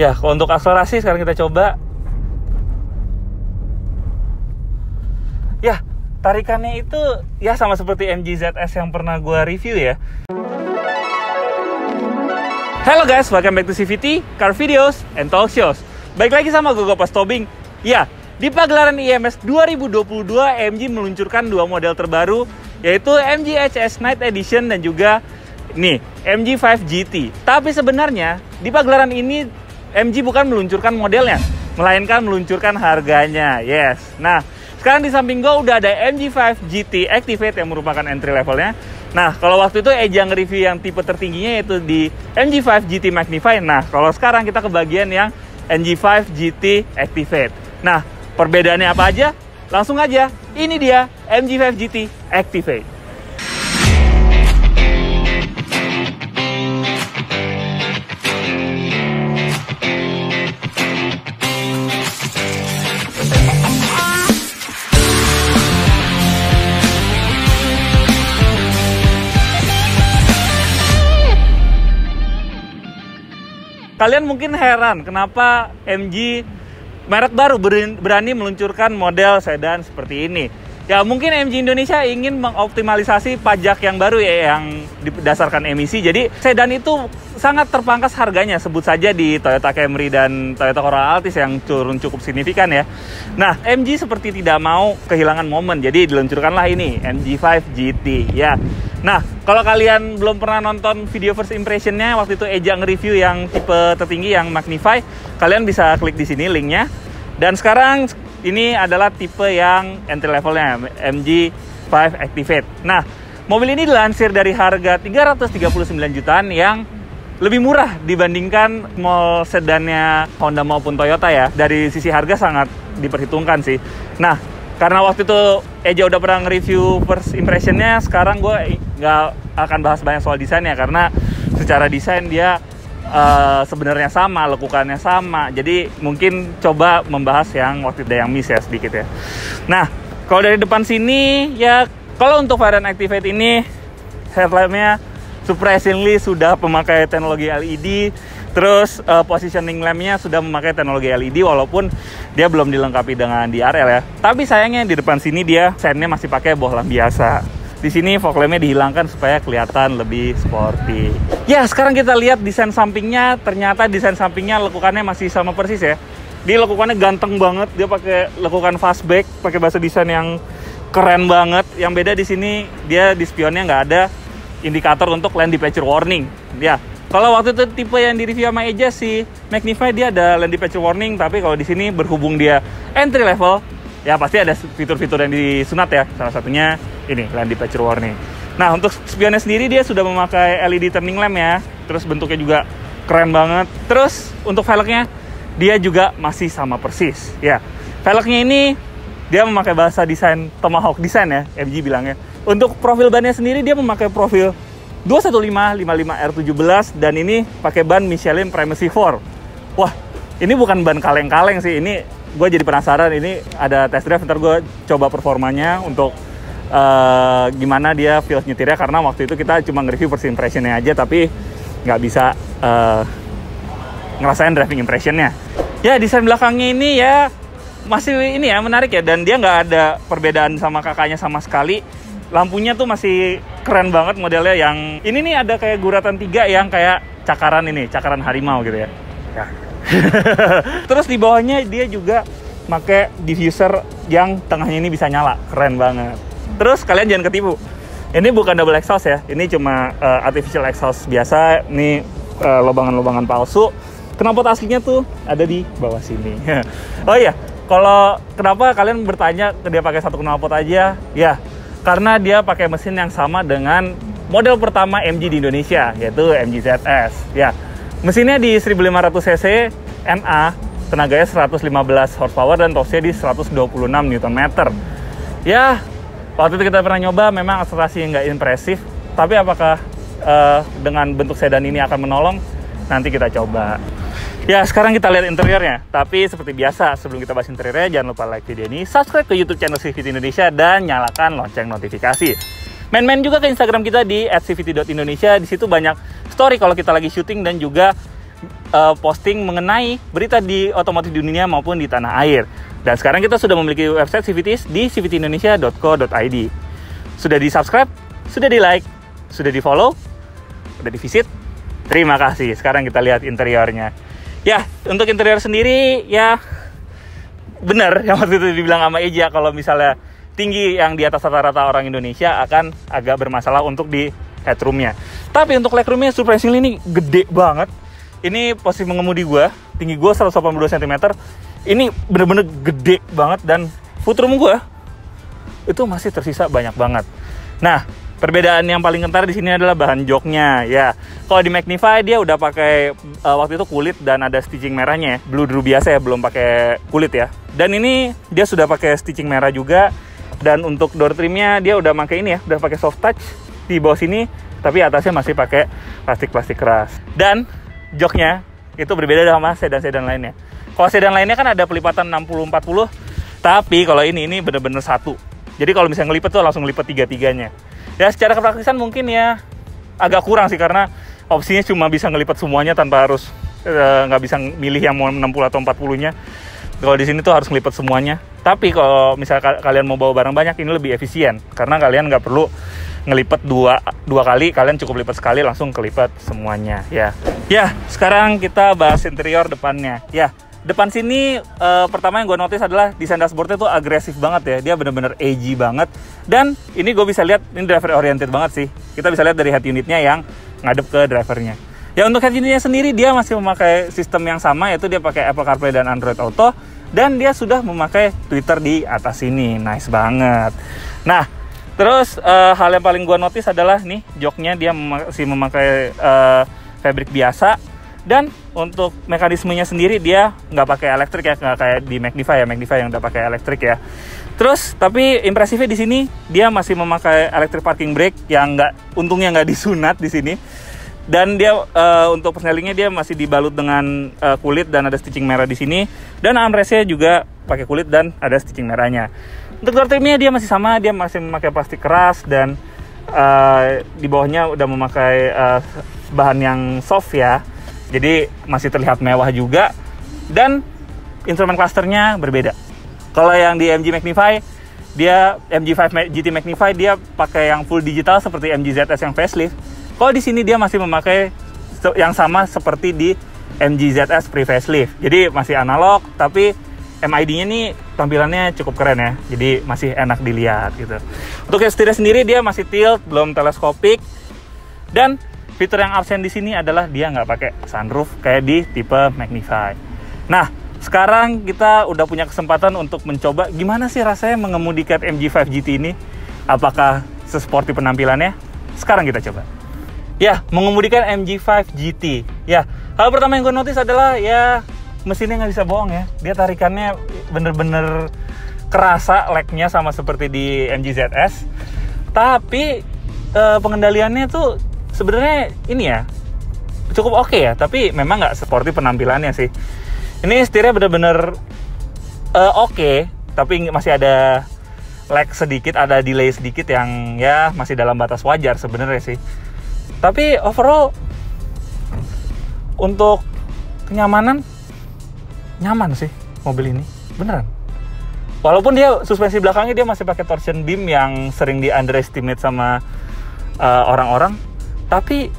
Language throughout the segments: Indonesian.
Ya, kalau untuk akselerasi sekarang kita coba. Ya, tarikannya itu ya sama seperti MG ZS yang pernah gue review ya. Halo guys, welcome back to CVT, Car Videos and Talk Shows. Baik lagi sama gue Gopas Tobing. Ya, di pagelaran IMS 2022 MG meluncurkan dua model terbaru, yaitu MG HS Night Edition dan juga nih MG5 GT. Tapi sebenarnya di pagelaran ini MG bukan meluncurkan modelnya, melainkan meluncurkan harganya. Yes. Nah, sekarang di samping gue udah ada MG5 GT Activate yang merupakan entry levelnya. Nah, kalau waktu itu Eja nge-review yang tipe tertingginya yaitu di MG5 GT Magnify. Nah, kalau sekarang kita ke bagian yang MG5 GT Activate. Nah, perbedaannya apa aja? Langsung aja, ini dia MG5 GT Activate. Kalian mungkin heran kenapa MG merek baru berani meluncurkan model sedan seperti ini. Ya mungkin MG Indonesia ingin mengoptimalisasi pajak yang baru ya, yang didasarkan emisi. Jadi sedan itu sangat terpangkas harganya, sebut saja di Toyota Camry dan Toyota Corolla Altis yang turun cukup signifikan ya. Nah, MG seperti tidak mau kehilangan momen, jadi diluncurkanlah ini MG5 GT ya. Nah, kalau kalian belum pernah nonton video first impression-nya, waktu itu Eja nge-review yang tipe tertinggi yang Magnify, kalian bisa klik di sini linknya. Dan sekarang ini adalah tipe yang entry levelnya, MG5 Activate. Nah, mobil ini dilansir dari harga 339 jutaan yang lebih murah dibandingkan mall sedannya Honda maupun Toyota ya. Dari sisi harga sangat diperhitungkan sih. Nah, karena waktu itu Eja udah pernah nge-review first impression-nya, sekarang gue nggak akan bahas banyak soal desainnya, karena secara desain dia sebenarnya sama, lekukannya sama. Jadi mungkin coba membahas yang waktu itu yang miss ya sedikit ya. Nah, kalau dari depan sini ya, kalau untuk varian Activate ini headlamp-nya surprisingly sudah memakai teknologi LED. Terus positioning lamp-nya sudah memakai teknologi LED walaupun dia belum dilengkapi dengan DRL ya. Tapi sayangnya di depan sini dia sen-nya masih pakai bohlam biasa. Di sini fog lamp-nya dihilangkan supaya kelihatan lebih sporty. Ya, sekarang kita lihat desain sampingnya. Ternyata desain sampingnya lekukannya masih sama persis ya. Dia lekukannya ganteng banget. Dia pakai lekukan fastback, pakai basa desain yang keren banget. Yang beda di sini dia di spionnya nggak ada indikator untuk lane departure warning. Ya, kalau waktu itu tipe yang di review sama Eja si Magnify dia ada lane departure warning, tapi kalau di sini berhubung dia entry level, ya pasti ada fitur-fitur yang disunat ya. Salah satunya ini lane departure warning. Nah, untuk spionnya sendiri dia sudah memakai LED turning lamp ya. Terus bentuknya juga keren banget. Terus untuk velgnya dia juga masih sama persis ya. Velgnya ini dia memakai bahasa desain Tomahawk design ya, MG bilangnya. Untuk profil bannya sendiri dia memakai profil 215/55R17 dan ini pakai ban Michelin Primacy 4. Wah, ini bukan ban kaleng-kaleng sih. Ini gue jadi penasaran, ini ada test drive, ntar gue coba performanya untuk gimana dia feel nyetirnya, karena waktu itu kita cuma nge-review first impression-nya aja tapi nggak bisa ngerasain driving impression-nya. Ya, desain belakangnya ini ya masih ini ya menarik ya, dan dia nggak ada perbedaan sama kakaknya sama sekali. Lampunya tuh masih keren banget modelnya, yang ini nih ada kayak guratan 3 yang kayak cakaran ini, cakaran harimau gitu ya. Terus di bawahnya dia juga pakai diffuser yang tengahnya ini bisa nyala, keren banget. Terus kalian jangan ketipu, ini bukan double exhaust ya, ini cuma artificial exhaust biasa. Ini lobangan-lobangan palsu. Knalpot aslinya tuh ada di bawah sini. Oh iya, kalau kenapa kalian bertanya dia pakai satu knalpot aja? Ya, karena dia pakai mesin yang sama dengan model pertama MG di Indonesia, yaitu MG ZS. Ya, mesinnya di 1500 cc NA, tenaganya 115 horsepower dan torsinya di 126 Nm. Ya, waktu itu kita pernah nyoba, memang akselerasi nggak impresif, tapi apakah dengan bentuk sedan ini akan menolong? Nanti kita coba. Ya, sekarang kita lihat interiornya. Tapi seperti biasa, sebelum kita bahas interiornya, jangan lupa like video ini, subscribe ke YouTube channel CVT Indonesia, dan nyalakan lonceng notifikasi. Main-main juga ke Instagram kita di @cvt.indonesia. Di situ banyak story kalau kita lagi syuting dan juga posting mengenai berita di otomotif di dunia maupun di tanah air. Dan sekarang kita sudah memiliki website CVTs di cvtindonesia.co.id. Sudah di-subscribe, sudah di-like, sudah di-follow, sudah di-visit. Terima kasih. Sekarang kita lihat interiornya. Ya, untuk interior sendiri ya benar yang waktu itu dibilang sama Eja, kalau misalnya tinggi yang di atas rata-rata orang Indonesia akan agak bermasalah untuk di headroomnya. Tapi untuk legroomnya surprisingly ini gede banget. Ini posisi mengemudi gue, tinggi gue 182 cm. Ini bener-bener gede banget dan footroom gue itu masih tersisa banyak banget. Nah, perbedaan yang paling kentar di sini adalah bahan joknya. Ya, kalau di Magnify dia udah pakai waktu itu kulit dan ada stitching merahnya, blue drew biasa ya, belum pakai kulit ya. Dan ini dia sudah pakai stitching merah juga. Dan untuk door trimnya dia udah pakai ini ya, udah pakai soft touch di bawah sini, tapi atasnya masih pakai plastik keras. Dan joknya itu berbeda sama sedan-sedan lainnya. Kalau sedan lainnya kan ada pelipatan 60-40, tapi kalau ini bener-bener satu. Jadi kalau misalnya ngelipet tuh langsung ngelipet tiga-tiganya. Ya secara kepraktisan mungkin ya agak kurang sih, karena opsinya cuma bisa ngelipet semuanya tanpa harus nggak bisa milih yang mau 60 atau 40-nya. Kalau di sini tuh harus ngelipet semuanya. Tapi kalau misalnya kalian mau bawa barang banyak, ini lebih efisien karena kalian nggak perlu ngelipet dua kali, kalian cukup lipat sekali langsung kelipet semuanya ya. Ya, sekarang kita bahas interior depannya. Ya, depan sini pertama yang gue notice adalah desain dashboardnya tuh agresif banget ya. Dia bener-bener edgy banget. Dan ini gue bisa lihat ini driver oriented banget sih. Kita bisa lihat dari head unitnya yang ngadep ke drivernya. Ya, untuk head unitnya sendiri dia masih memakai sistem yang sama, yaitu dia pakai Apple CarPlay dan Android Auto. Dan dia sudah memakai Twitter di atas sini. Nice banget. Nah, terus hal yang paling gue notice adalah nih joknya dia masih memakai fabric biasa. Dan untuk mekanismenya sendiri dia nggak pakai elektrik ya, nggak kayak di Magnify ya. Magnify yang udah pakai elektrik ya. Terus tapi impresifnya di sini dia masih memakai electric parking brake yang untungnya nggak disunat di sini. Dan dia untuk persnelingnya dia masih dibalut dengan kulit dan ada stitching merah di sini. Dan armrestnya juga pakai kulit dan ada stitching merahnya. Untuk door trimnya dia masih sama, dia masih memakai plastik keras dan di bawahnya udah memakai bahan yang soft ya. Jadi masih terlihat mewah juga. Dan instrumen clusternya berbeda. Kalau yang di MG Magnify, dia MG5 GT Magnify dia pakai yang full digital seperti MG ZS yang facelift. Kalau di sini dia masih memakai yang sama seperti di MG ZS pre-facelift. Jadi masih analog, tapi MID-nya nih tampilannya cukup keren ya. Jadi masih enak dilihat gitu. Untuk setirnya sendiri dia masih tilt, belum teleskopik. Dan fitur yang absen di sini adalah dia nggak pakai sunroof kayak di tipe Magnify. Nah, sekarang kita udah punya kesempatan untuk mencoba gimana sih rasanya mengemudikan MG5 GT ini. Apakah sesporty penampilannya? Sekarang kita coba. Ya, mengemudikan MG5 GT. Ya, hal pertama yang gue notice adalah ya mesinnya nggak bisa bohong ya. Dia tarikannya bener-bener kerasa lag-nya sama seperti di MG ZS. Tapi pengendaliannya tuh sebenarnya ini ya cukup oke ya. Tapi memang nggak seperti penampilannya sih. Ini setirnya bener-bener oke, tapi masih ada lag sedikit, ada delay sedikit yang ya masih dalam batas wajar sebenarnya sih. Tapi overall untuk kenyamanan nyaman sih mobil ini, beneran. Walaupun dia suspensi belakangnya dia masih pakai torsion beam yang sering di underestimate sama orang-orang, tapi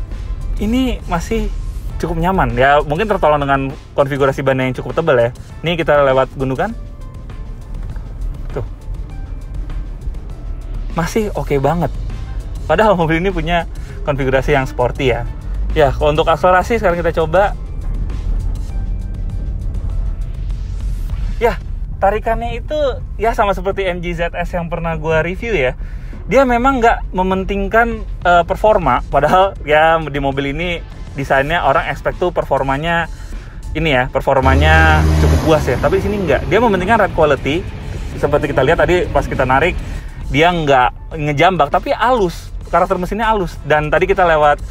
ini masih cukup nyaman. Ya mungkin tertolong dengan konfigurasi ban yang cukup tebal ya. Ini kita lewat gundukan. Tuh. Masih oke banget. Padahal mobil ini punya konfigurasi yang sporty ya. Ya, kalau untuk akselerasi sekarang kita coba. Ya, tarikannya itu ya sama seperti MG ZS yang pernah gue review ya. Dia memang nggak mementingkan performa, padahal ya di mobil ini desainnya orang expect tuh performanya ini ya, performanya cukup puas ya. Tapi di sini nggak. Dia mementingkan ride quality. Seperti kita lihat tadi pas kita narik, dia nggak ngejambak, tapi halus. Karakter mesinnya halus. Dan tadi kita lewat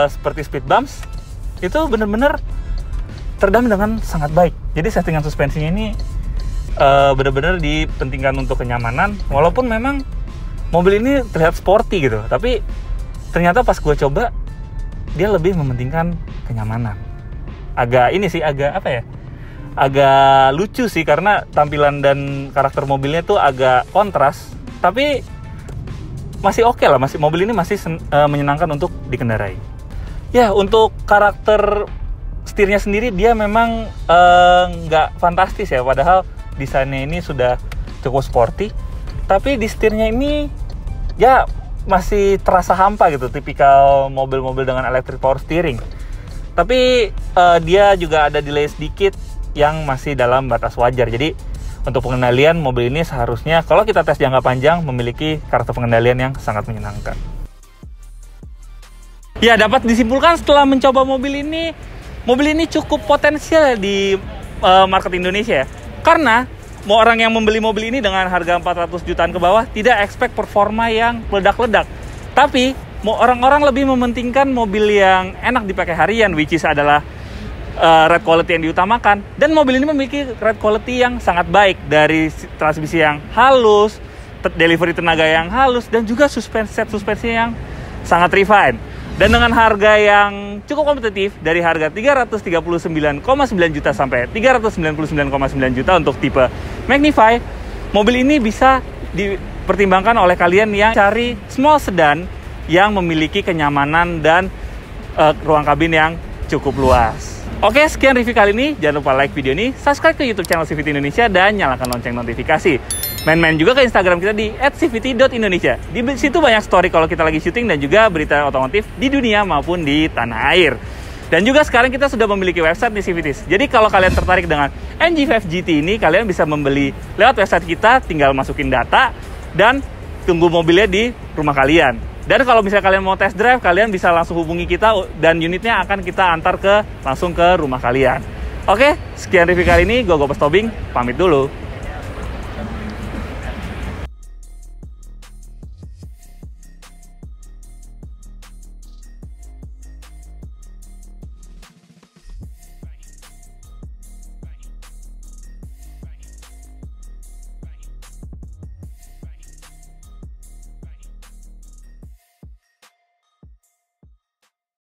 seperti speed bumps, itu bener-bener teredam dengan sangat baik. Jadi settingan suspensinya ini bener-bener dipentingkan untuk kenyamanan. Walaupun memang mobil ini terlihat sporty gitu, tapi ternyata pas gue coba dia lebih mementingkan kenyamanan. agak ini sih, agak apa ya? Agak lucu sih karena tampilan dan karakter mobilnya tuh agak kontras, tapi masih oke lah, mobil ini masih menyenangkan untuk dikendarai. Ya, untuk karakter setirnya sendiri dia memang nggak fantastis ya, padahal desainnya ini sudah cukup sporty, tapi di setirnya ini ya masih terasa hampa gitu, tipikal mobil-mobil dengan electric power steering. Tapi dia juga ada delay sedikit yang masih dalam batas wajar. Jadi untuk pengendalian mobil ini seharusnya kalau kita tes jangka panjang memiliki karakter pengendalian yang sangat menyenangkan. Ya, dapat disimpulkan setelah mencoba mobil ini cukup potensial di market Indonesia. Karena mau orang yang membeli mobil ini dengan harga 400 jutaan ke bawah tidak expect performa yang meledak-ledak. Tapi mau orang-orang lebih mementingkan mobil yang enak dipakai harian, which is adalah ride quality yang diutamakan, dan mobil ini memiliki ride quality yang sangat baik, dari transmisi yang halus, delivery tenaga yang halus, dan juga set suspensi yang sangat refine. Dan dengan harga yang cukup kompetitif dari harga 339,9 juta sampai 399,9 juta untuk tipe Magnify, mobil ini bisa dipertimbangkan oleh kalian yang cari small sedan yang memiliki kenyamanan dan ruang kabin yang cukup luas. Oke, sekian review kali ini. Jangan lupa like video ini, subscribe ke YouTube channel CVT Indonesia, dan nyalakan lonceng notifikasi. Main-main juga ke Instagram kita di @cvt.indonesia. Di situ banyak story kalau kita lagi syuting dan juga berita otomotif di dunia maupun di tanah air. Dan juga sekarang kita sudah memiliki website di CVT. Jadi kalau kalian tertarik dengan MG5 GT ini, kalian bisa membeli lewat website kita, tinggal masukin data dan tunggu mobilnya di rumah kalian. Dan kalau misalnya kalian mau test drive, kalian bisa langsung hubungi kita dan unitnya akan kita antar langsung ke rumah kalian. Oke, sekian review kali ini. Gue Gopes Tobing, pamit dulu.